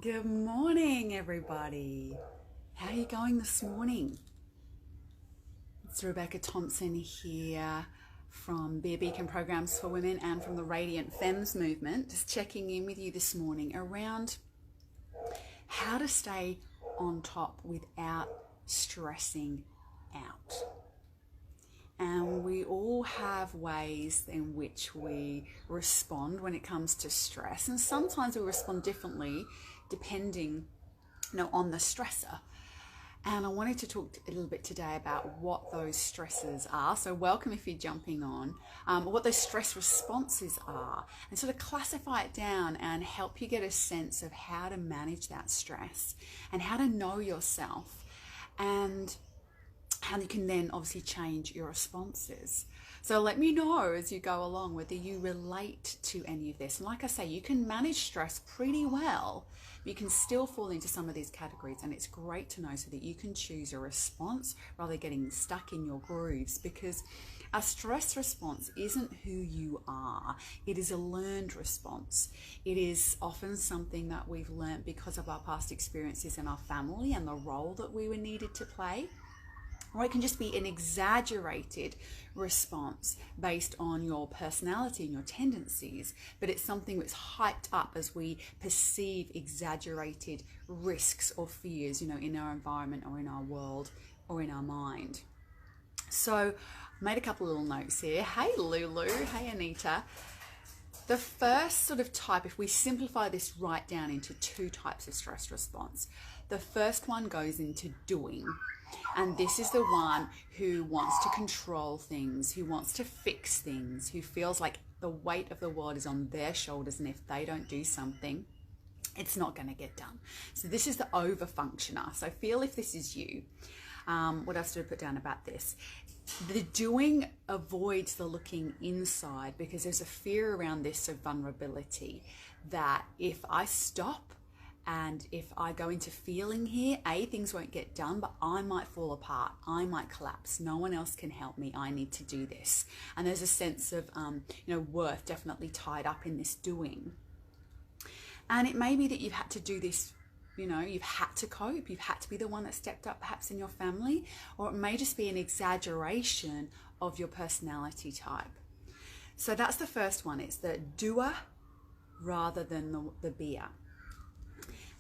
Good morning, everybody. How are you going this morning? It's Beks Thompson here from Be a Beacon Programs for Women and from the Radiant Femmes movement. Just checking in with you this morning around how to stay on top without stressing out. And we all have ways in which we respond when it comes to stress. And sometimes we respond differently depending on the stressor. And I wanted to talk a little bit today about what those stresses are. So welcome if you're jumping on, what those stress responses are, and sort of classify it down and help you get a sense of how to manage that stress and how to know yourself and how you can then obviously change your responses. So let me know as you go along whether you relate to any of this. And like I say, you can manage stress pretty well, but you can still fall into some of these categories. And it's great to know so that you can choose a response rather than getting stuck in your grooves, because a stress response isn't who you are. It is a learned response. It is often something that we've learned because of our past experiences in our family and the role that we were needed to play. Or it can just be an exaggerated response based on your personality and your tendencies, but it's something that's hyped up as we perceive exaggerated risks or fears, in our environment or in our world or in our mind. So I made a couple of little notes here. Hey Lulu, hey Anita. The first sort of type, if we simplify this right down into two types of stress response, the first one goes into doing. And this is the one who wants to control things, who wants to fix things, who feels like the weight of the world is on their shoulders, and if they don't do something, it's not going to get done. So this is the over-functioner. So feel if this is you. What else did I put down about this? The doing avoids the looking inside because there's a fear around this of vulnerability, that if I stop and if I go into feeling here, things won't get done, but I might fall apart. I might collapse. No one else can help me. I need to do this. And there's a sense of, worth definitely tied up in this doing. And it may be that you've had to do this, you've had to cope. You've had to be the one that stepped up perhaps in your family, or it may just be an exaggeration of your personality type. So that's the first one. It's the doer rather than the beer.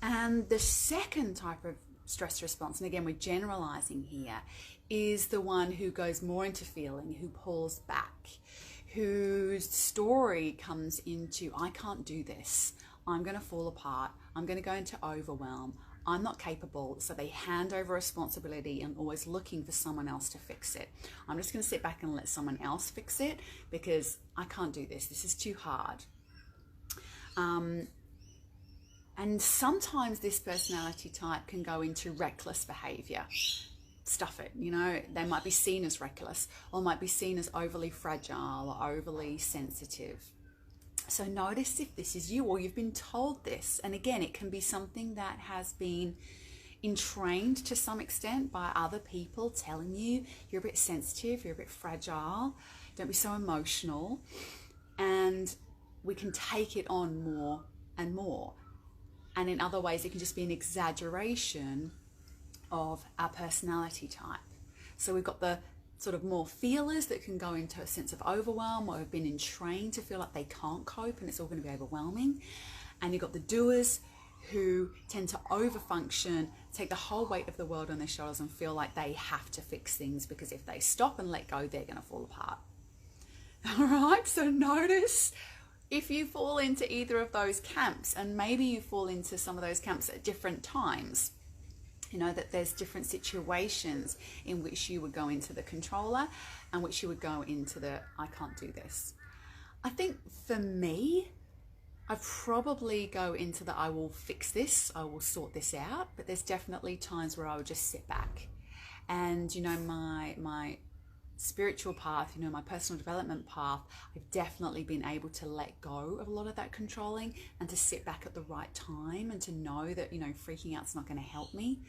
And the second type of stress response, and again, we're generalizing here, is the one who goes more into feeling, who pulls back, whose story comes into, I can't do this. I'm going to fall apart. I'm going to go into overwhelm. I'm not capable. So they hand over responsibility and always looking for someone else to fix it. I'm just going to sit back and let someone else fix it because I can't do this. This is too hard. And sometimes this personality type can go into reckless behavior. Stuff it, they might be seen as reckless or might be seen as overly fragile or overly sensitive. So notice if this is you or you've been told this. And again, it can be something that has been entrained to some extent by other people telling you you're a bit sensitive, you're a bit fragile, don't be so emotional. And we can take it on more and more. And in other ways, it can just be an exaggeration of our personality type. So we've got the sort of more feelers that can go into a sense of overwhelm or have been entrained to feel like they can't cope and it's all going to be overwhelming. And you've got the doers who tend to overfunction, take the whole weight of the world on their shoulders and feel like they have to fix things because if they stop and let go, they're going to fall apart. All right, so notice if you fall into either of those camps, and maybe you fall into some of those camps at different times, that there's different situations in which you would go into the controller and which you would go into the, I can't do this. I think for me, I probably go into the, I will fix this, I will sort this out, but there's definitely times where I would just sit back. And, my spiritual path, my personal development path, I've definitely been able to let go of a lot of that controlling and to sit back at the right time and to know that, freaking out's not going to help me.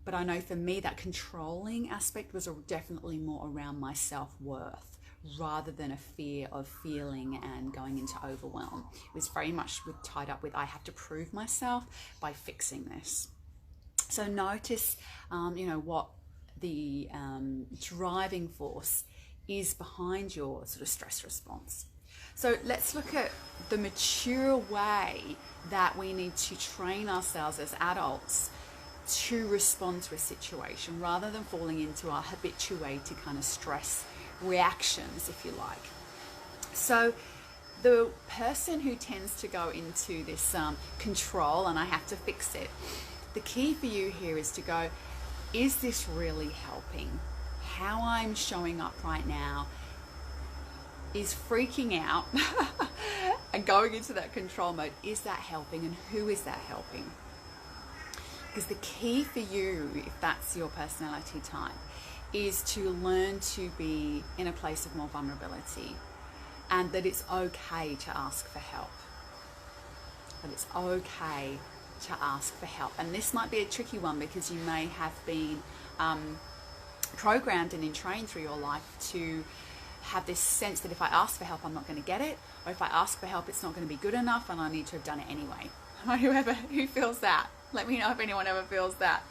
But I know for me that controlling aspect was definitely more around my self-worth rather than a fear of feeling and going into overwhelm. It was very much tied up with, I have to prove myself by fixing this. So notice, what the driving force is behind your sort of stress response. So let's look at the mature way that we need to train ourselves as adults to respond to a situation rather than falling into our habituated kind of stress reactions, if you like. So the person who tends to go into this control and I have to fix it, the key for you here is to go, is this really helping? How I'm showing up right now is freaking out and going into that control mode. Is that helping, and who is that helping? Because the key for you, if that's your personality type, is to learn to be in a place of more vulnerability, and that it's okay to ask for help. That it's okay to ask for help. And this might be a tricky one because you may have been programmed and entrained through your life to have this sense that if I ask for help, I'm not going to get it, or if I ask for help, it's not going to be good enough and I need to have done it anyway. Who feels that? Let me know if anyone ever feels that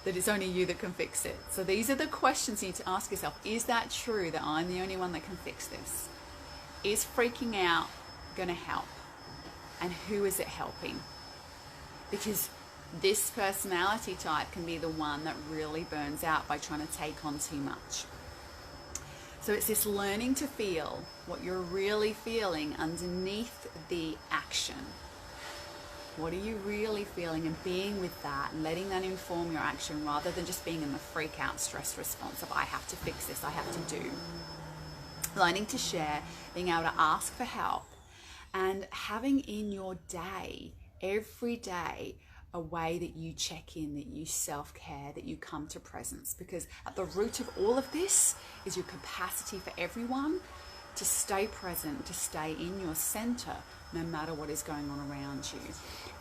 it's only you that can fix it. So these are the questions you need to ask yourself. Is that true, that I'm the only one that can fix this? Is freaking out going to help? And who is it helping? Because this personality type can be the one that really burns out by trying to take on too much. So it's this learning to feel what you're really feeling underneath the action. What are you really feeling, and being with that and letting that inform your action rather than just being in the freak out stress response of I have to fix this, I have to do. Learning to share, being able to ask for help, and having in your day, every day, a way that you check in, that you self-care, that you come to presence. Because at the root of all of this is your capacity for everyone to stay present, to stay in your center, no matter what is going on around you.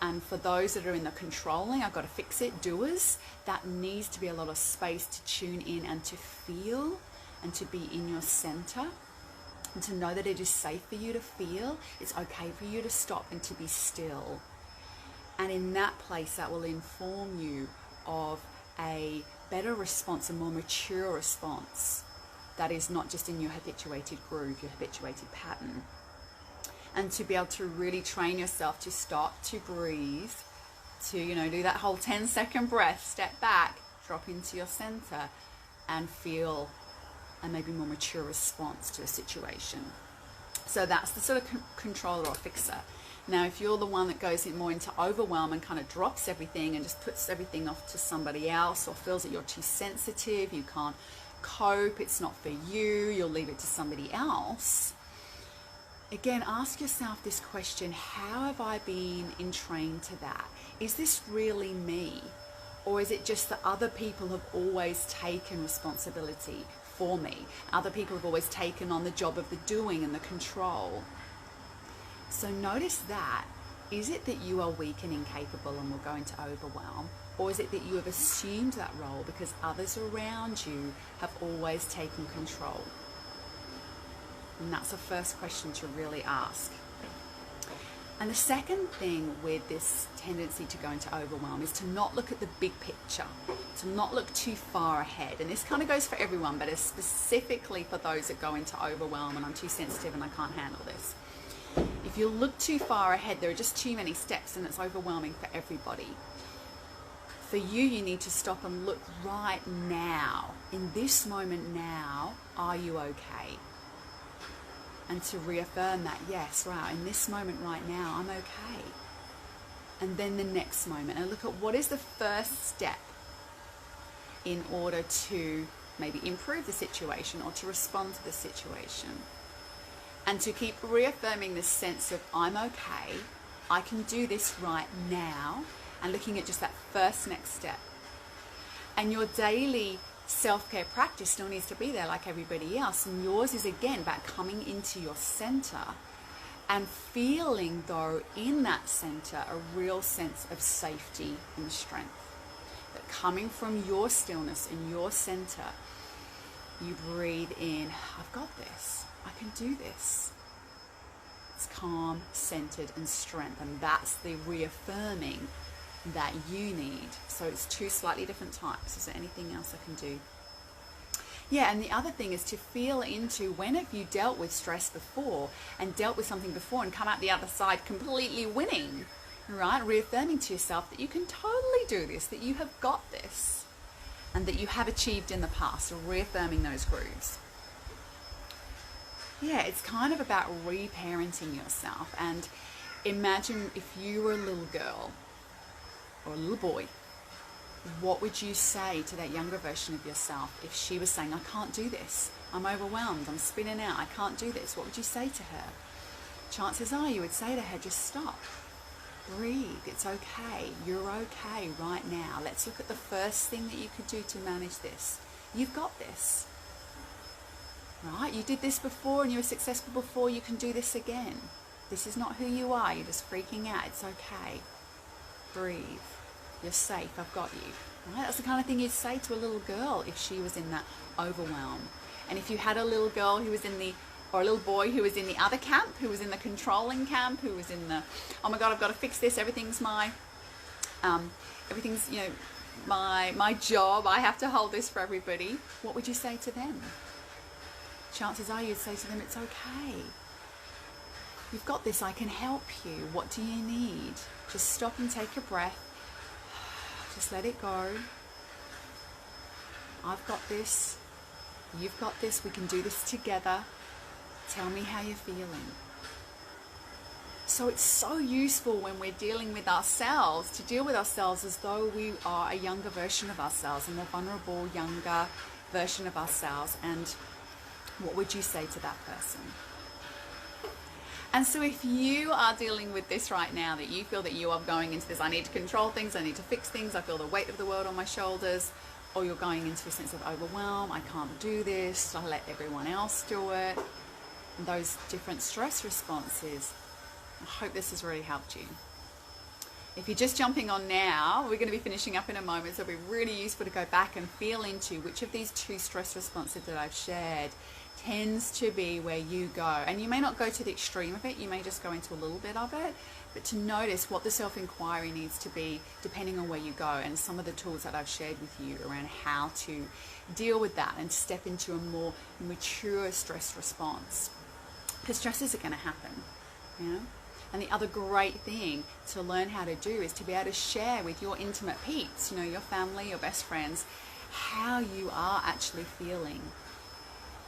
And for those that are in the controlling, I've got to fix it, doers, that needs to be a lot of space to tune in and to feel and to be in your center. And to know that it is safe for you to feel, it's okay for you to stop and to be still. And in that place, that will inform you of a better response, a more mature response that is not just in your habituated groove, your habituated pattern. And to be able to really train yourself to stop, to breathe, to, do that whole 10-second breath, step back, drop into your center, and feel a maybe more mature response to a situation. So that's the sort of controller or fixer. Now, if you're the one that goes in more into overwhelm and kind of drops everything and just puts everything off to somebody else, or feels that you're too sensitive, you can't cope, it's not for you, you'll leave it to somebody else. Again, ask yourself this question: how have I been entrained to that? Is this really me? Or is it just that other people have always taken responsibility for me? Other people have always taken on the job of the doing and the control. So notice that. Is it that you are weak and incapable and will go into overwhelm? Or is it that you have assumed that role because others around you have always taken control? And that's the first question to really ask. And the second thing with this tendency to go into overwhelm is to not look at the big picture, to not look too far ahead. And this kind of goes for everyone, but it's specifically for those that go into overwhelm and I'm too sensitive and I can't handle this. If you look too far ahead, there are just too many steps and it's overwhelming for everybody. For you, you need to stop and look right now. In this moment now, are you okay? And to reaffirm that, yes, wow, in this moment right now, I'm okay. And then the next moment, and look at what is the first step in order to maybe improve the situation or to respond to the situation. And to keep reaffirming this sense of I'm okay, I can do this right now, and looking at just that first next step. And your daily self-care practice still needs to be there like everybody else, and yours is again about coming into your center and feeling, though, in that center a real sense of safety and strength. That coming from your stillness and your center, You breathe in, I've got this, I can do this. It's calm, centered, and strength, and that's the reaffirming that you need. So it's two slightly different types. Is there anything else I can do? Yeah, and the other thing is to feel into when have you dealt with stress before and dealt with something before and come out the other side completely winning, right? Reaffirming to yourself that you can totally do this, that you have got this, and that you have achieved in the past, so reaffirming those grooves. Yeah, it's kind of about reparenting yourself. And imagine if you were a little girl or a little boy, what would you say to that younger version of yourself if she was saying, I can't do this, I'm overwhelmed, I'm spinning out, I can't do this? What would you say to her? Chances are you would say to her, just stop, breathe, it's okay, you're okay right now. Let's look at the first thing that you could do to manage this. You've got this, right? You did this before and you were successful before, you can do this again. This is not who you are, you're just freaking out, it's okay. Breathe. You're safe, I've got you. Right? That's the kind of thing you'd say to a little girl if she was in that overwhelm. And if you had a little girl who was in the, or a little boy who was in the other camp, who was in the controlling camp, who was in the, oh my God, I've got to fix this, everything's my, everything's, you know, my job, I have to hold this for everybody. What would you say to them? Chances are you'd say to them, it's okay. You've got this, I can help you. What do you need? Just stop and take a breath. Just let it go. I've got this. You've got this. We can do this together. Tell me how you're feeling. So it's so useful when we're dealing with ourselves to deal with ourselves as though we are a younger version of ourselves, a more vulnerable, younger version of ourselves. And what would you say to that person? And so if you are dealing with this right now, that you feel that you are going into this, I need to control things, I need to fix things, I feel the weight of the world on my shoulders, or you're going into a sense of overwhelm, I can't do this, I let everyone else do it, and those different stress responses, I hope this has really helped you. If you're just jumping on now, we're going to be finishing up in a moment, so it'll be really useful to go back and feel into which of these two stress responses that I've shared tends to be where you go. And you may not go to the extreme of it, you may just go into a little bit of it, but to notice what the self-inquiry needs to be depending on where you go, and some of the tools that I've shared with you around how to deal with that and step into a more mature stress response. Because stresses are going to happen, you know? And the other great thing to learn how to do is to be able to share with your intimate peeps, you know, your family, your best friends, how you are actually feeling.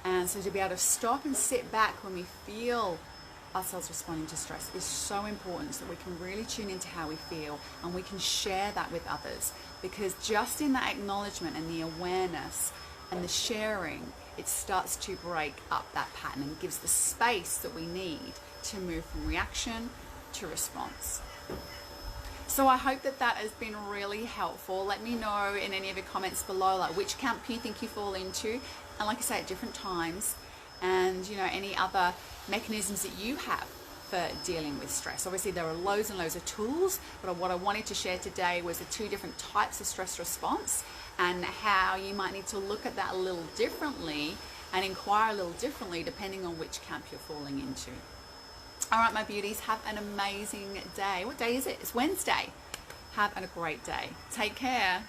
And so to be able to stop and sit back when we feel ourselves responding to stress is so important, so we can really tune into how we feel and we can share that with others. Because just in that acknowledgement and the awareness and the sharing, it starts to break up that pattern and gives the space that we need to move from reaction to response. So I hope that that has been really helpful. Let me know in any of your comments below, like which camp you think you fall into, and like I say, at different times, and you know, any other mechanisms that you have for dealing with stress. Obviously there are loads and loads of tools, but what I wanted to share today was the two different types of stress response and how you might need to look at that a little differently and inquire a little differently depending on which camp you're falling into. All right, my beauties, have an amazing day. What day is it? It's Wednesday. Have a great day. Take care.